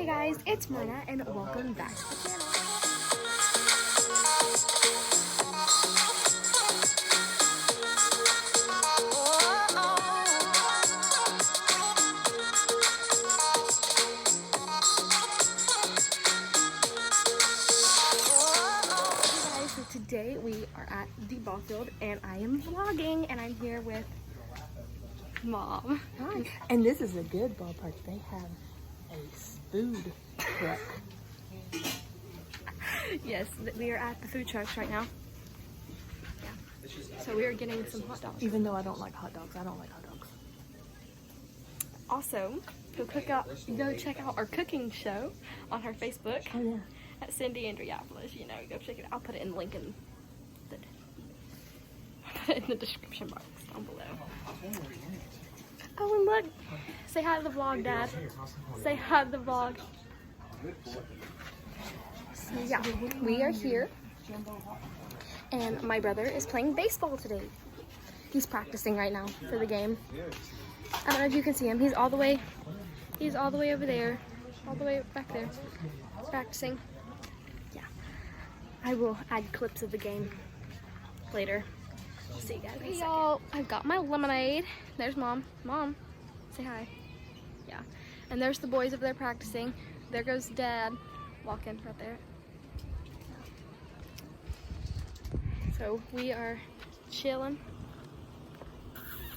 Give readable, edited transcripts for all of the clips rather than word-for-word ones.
Hey guys, it's Myrna and welcome back to the channel. So today we are at the ball field and I am vlogging and I'm here with Mom. Hi. And this is a good ballpark. They have a food truck. Yes, we are at the food trucks right now. Yeah. So we are getting some hot dogs. Even though I don't like hot dogs, I don't like hot dogs. Also, go check out our cooking show on her Facebook. Oh yeah. At Cindy Andriopoulos, you know, go check it out. I'll put it in the link in the description box down below. Oh, and look, say hi to the vlog, Dad. Say hi to the vlog. So yeah, we are here, and my brother is playing baseball today. He's practicing right now for the game. I don't know if you can see him. He's all the way over there, all the way back there, practicing. I will add clips of the game later. See you guys. Hey y'all, I've got my lemonade. There's Mom. Mom, say hi. Yeah. And there's the boys over there practicing. There goes Dad walking right there. So we are chilling.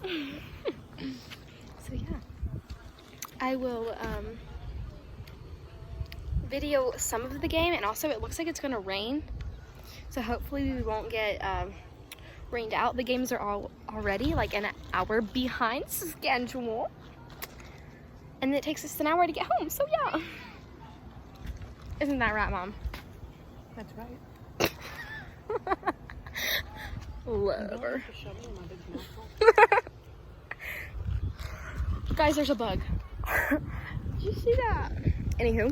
So yeah. I will video some of the game, and also it looks like it's gonna rain. So hopefully we won't get rained out. The games are all already like an hour behind schedule. And it takes us an hour to get home, so yeah. Isn't that right, Mom? That's right. Love her. Guys, there's a bug. Did you see that? Anywho,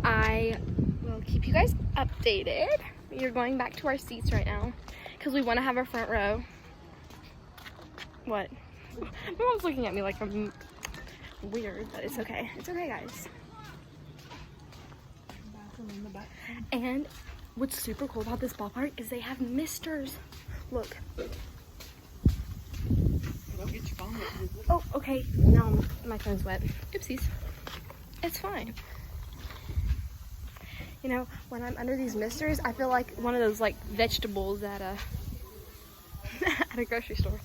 I will keep you guys updated. We are going back to our seats right now because we want to have our front row. What? My mom's looking at me like I'm weird, but it's okay. It's okay, guys. And what's super cool about this ballpark is they have misters. Look. Oh, okay. Now my phone's wet. Oopsies. It's fine. You know, when I'm under these misters, I feel like one of those like vegetables at a at a grocery store.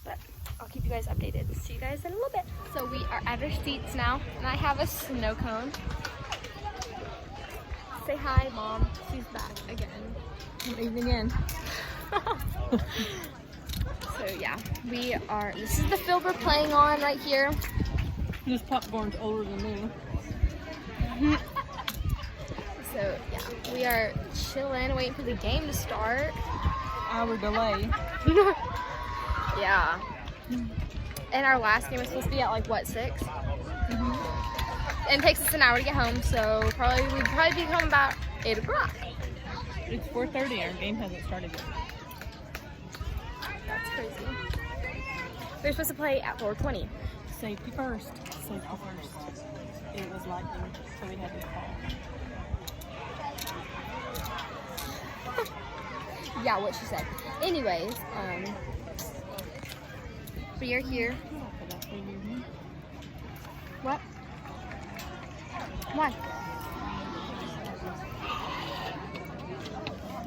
But I'll keep you guys updated. See you guys in a little bit. So we are at our seats now, and I have a snow cone. Say hi, Mom. She's back again. Again. So yeah, we are. This is the field we're playing on right here. This popcorn's older than me. So yeah, we are chilling, waiting for the game to start. Hour delay. Yeah. And our last game was supposed to be at like what, 6? And it takes us an hour to get home, so we'd probably be home about 8 o'clock. It's 4:30. Our game hasn't started yet. That's crazy. We're supposed to play at 4:20. Safety first. Safety first. It was lightning, so we had to call. Yeah, what she said. Anyways, we are here. What? Why?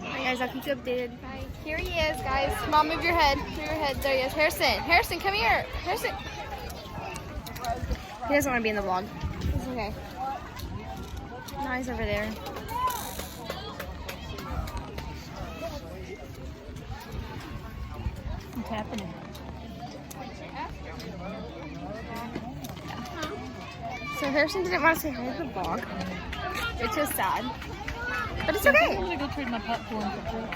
Alright guys, I'll keep you updated. Bye. Here he is, guys. Mom, move your head. Move your head. There he is. Harrison. Harrison, come here. Harrison. He doesn't want to be in the vlog. It's okay. No, he's over there. What's happening? So Harrison didn't want to say hi to the vlog, which is sad. But it's okay. I'm gonna go trade my popcorn for pork.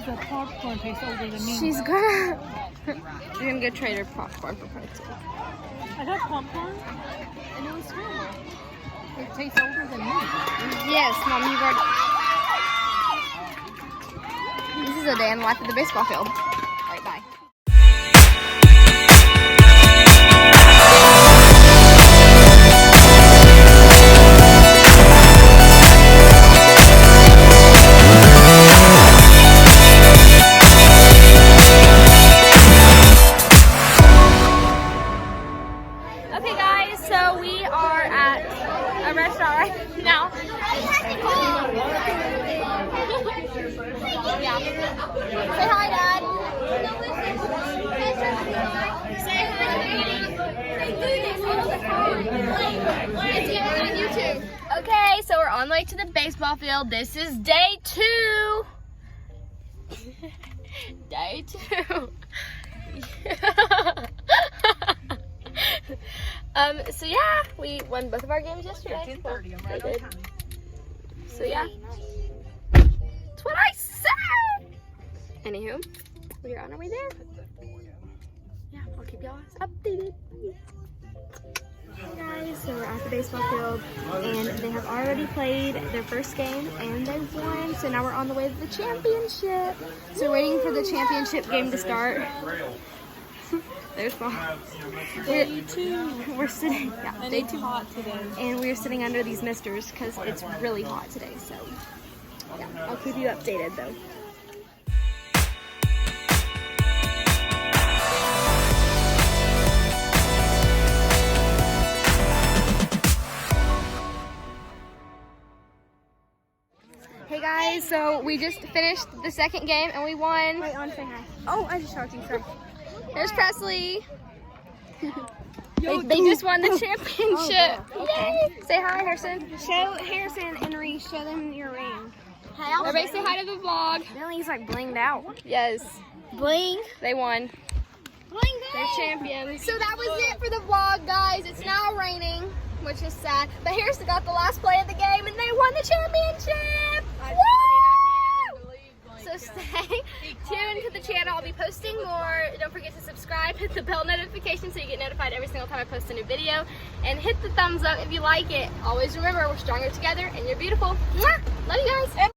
The popcorn tastes older than me. She's gonna go trade her popcorn for pretzel. I got popcorn, and it was terrible. It tastes older than me. Yes, Mom, you've already. This is a day in the life of the baseball field. All right, bye. a restaurant right now. Yeah. Say hi, Dad. Say hi. It's going on YouTube. Okay, so we're on the way to the baseball field. This is day 2. Day 2. So yeah, we won both of our games yesterday. 10:30. I'm right on time. So yeah, that's what I said. Anywho, we are on our way there. Yeah, I'll keep y'all updated. Hey guys, so we're at the baseball field and they have already played their first game and they've won. So now we're on the way to the championship. So we're waiting for the championship game to start. There's Mom. We're sitting, yeah, And it's hot today. and we're sitting under these misters because it's really hot today. So yeah, I'll keep you updated though. Hey guys, so we just finished the second game and we won. Wait, I want to say hi. Oh, I just talked to you, sorry. There's Presley. They just won the championship. Yay! Say hi, Harrison. Show Harrison and Reese, show them your ring. Everybody say hi to the vlog. Billy's like blinged out. Yes, Bling. they won. They're champions. So that was it for the vlog, guys. It's now raining, which is sad. But Harrison got the last play of the game and they won the championship. Woo! So stay tuned to the channel. I'll be posting more. Don't forget to subscribe, hit the bell notification so you get notified every single time I post a new video. And hit the thumbs up if you like it. Always remember, we're stronger together and you're beautiful. Mwah! Love you guys.